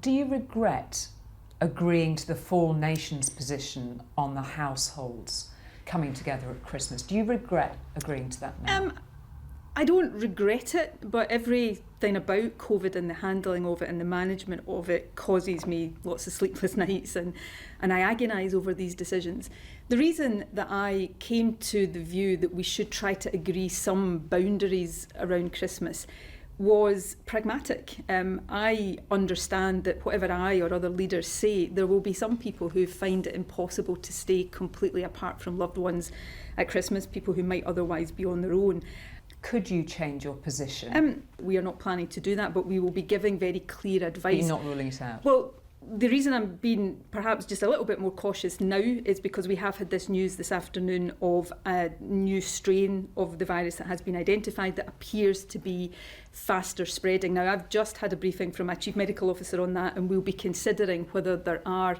Do you regret agreeing to the Four Nations position on the households coming together at Christmas? Do you regret agreeing to that now? I don't regret it, but everything about COVID and the handling of it and the management of it causes me lots of sleepless nights, and I agonise over these decisions. The reason that I came to the view that we should try to agree some boundaries around Christmas was pragmatic. I understand that whatever I or other leaders say, there will be some people who find it impossible to stay completely apart from loved ones at Christmas, people who might otherwise be on their own. Could you change your position? We are not planning to do that, but we will be giving very clear advice. You're not ruling it out? Well, the reason I'm being perhaps just a little bit more cautious now is because we have had this news this afternoon of a new strain of the virus that has been identified that appears to be faster spreading. Now, I've just had a briefing from my Chief Medical Officer on that, and we'll be considering whether there are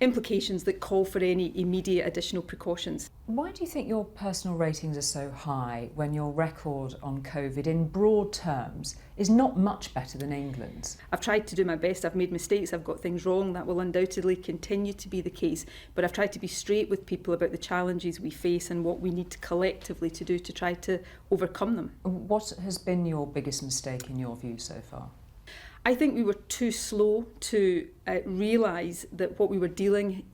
implications that call for any immediate additional precautions. Why do you think your personal ratings are so high when your record on COVID, in broad terms, is not much better than England's? I've tried to do my best. I've made mistakes. I've got things wrong. That will undoubtedly continue to be the case. But I've tried to be straight with people about the challenges we face and what we need collectively to do to try to overcome them. What has been your biggest mistake in your view so far? I think we were too slow to realise that what we were dealing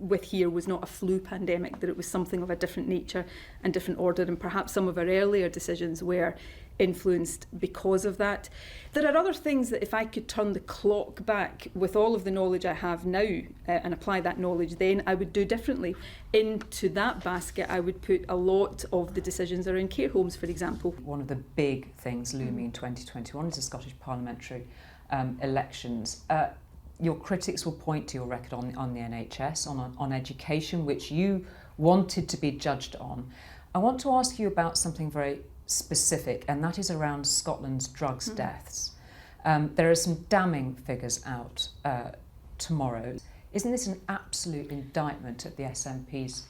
with here was not a flu pandemic, that it was something of a different nature and different order, and perhaps some of our earlier decisions were influenced because of that. There are other things that if I could turn the clock back with all of the knowledge I have now and apply that knowledge then, I would do differently. Into that basket I would put a lot of the decisions around care homes, for example. One of the big things looming in 2021 is the Scottish parliamentary elections. Your critics will point to your record on the NHS, on education, which you wanted to be judged on. I want to ask you about something very specific, and that is around Scotland's drugs deaths. There are some damning figures out tomorrow. Isn't this an absolute indictment at the SNP's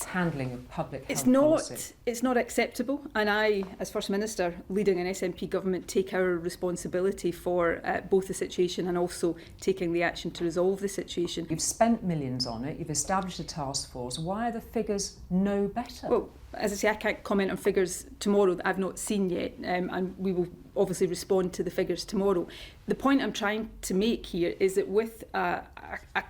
handling of public health policy? It's not acceptable, and I, as First Minister leading an SNP government, take our responsibility for both the situation and also taking the action to resolve the situation. You've spent millions on it, you've established a task force. Why are the figures no better? Well, as I say, I can't comment on figures tomorrow that I've not seen yet, and we will obviously respond to the figures tomorrow. The point I'm trying to make here is that with a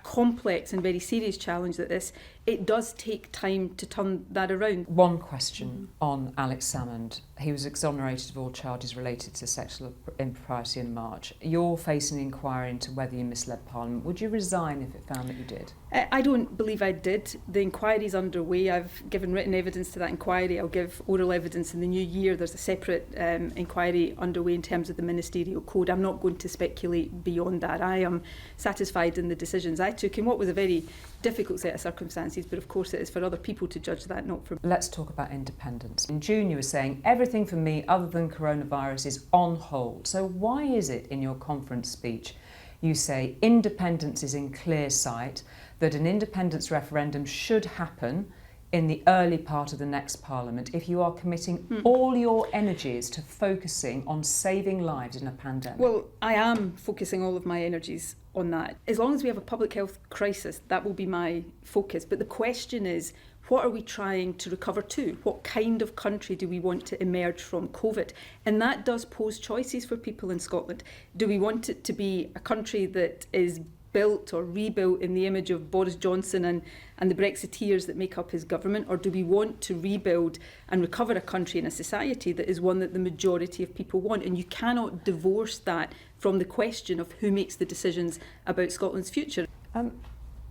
complex and very serious challenge like this, it does take time to turn that around. One question on Alex Salmond. He was exonerated of all charges related to sexual impropriety in March. You're facing an inquiry into whether you misled Parliament. Would you resign if it found that you did? I don't believe I did. The inquiry's underway. I've given written evidence to that inquiry. I'll give oral evidence in the new year. There's a separate inquiry underway in terms of the ministerial code. I'm not going to speculate beyond that. I am satisfied in the decisions I took in what was a very difficult set of circumstances, but of course it is for other people to judge that, not for me. Let's talk about independence. In June you were saying everything for me other than coronavirus is on hold. So why is it in your conference speech you say independence is in clear sight, that an independence referendum should happen in the early part of the next Parliament if you are committing all your energies to focusing on saving lives in a pandemic? Well, I am focusing all of my energies on that. As long as we have a public health crisis, that will be my focus. But the question is, what are we trying to recover to? What kind of country do we want to emerge from COVID? And that does pose choices for people in Scotland. Do we want it to be a country that is built or rebuilt in the image of Boris Johnson and the Brexiteers that make up his government, or do we want to rebuild and recover a country and a society that is one that the majority of people want? And you cannot divorce that from the question of who makes the decisions about Scotland's future.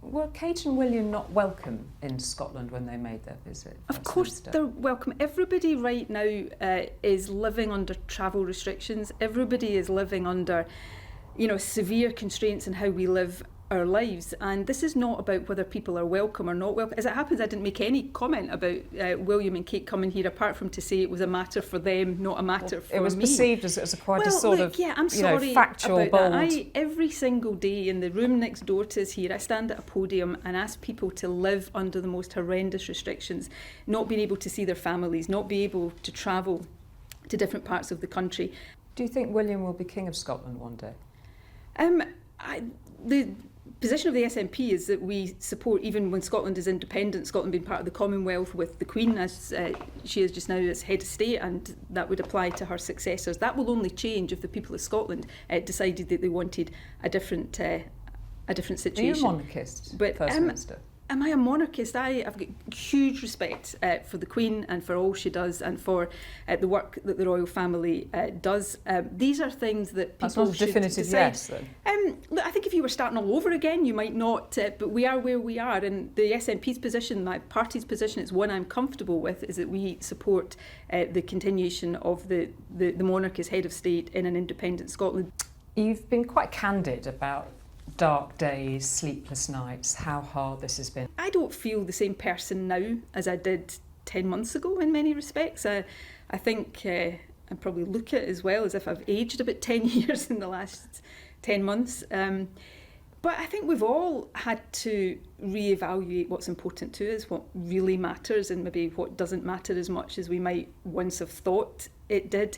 Were Kate and William not welcome in Scotland when they made their visit? Of course they're welcome. Everybody right now is living under travel restrictions. Everybody is living under severe constraints in how we live our lives, and this is not about whether people are welcome or not welcome. As it happens, I didn't make any comment about William and Kate coming here, apart from to say it was a matter for them, not a matter for me. It was perceived as quite a sort of I'm sorry factual, about bold. that. Every single day in the room next door to us here, I stand at a podium and ask people to live under the most horrendous restrictions, not being able to see their families, not be able to travel to different parts of the country. Do you think William will be King of Scotland one day? The position of the SNP is that we support, even when Scotland is independent, Scotland being part of the Commonwealth with the Queen, as she is just now as head of state, and that would apply to her successors. That will only change if the people of Scotland decided that they wanted a different situation. Are you a monarchist, First Minister? Am I a monarchist? I've got huge respect for the Queen and for all she does, and for the work that the royal family does. These are things that people That's not a definitive decide. yes, then. Look, I think if you were starting all over again, you might not, but we are where we are. And the SNP's position, my party's position, it's one I'm comfortable with, is that we support the continuation of the monarch as head of state in an independent Scotland. You've been quite candid about dark days, sleepless nights, how hard this has been. I don't feel the same person now as I did 10 months ago in many respects. I think I probably look at it as well as if I've aged about 10 years in the last 10 months. But I think we've all had to reevaluate what's important to us, what really matters, and maybe what doesn't matter as much as we might once have thought it did.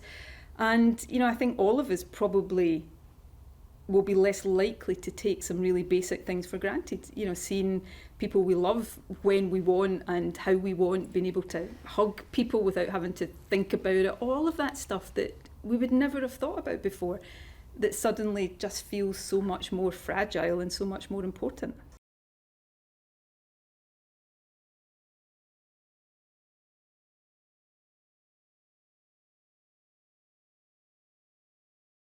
And, I think all of us probably will be less likely to take some really basic things for granted. Seeing people we love when we want and how we want, being able to hug people without having to think about it, all of that stuff that we would never have thought about before, that suddenly just feels so much more fragile and so much more important.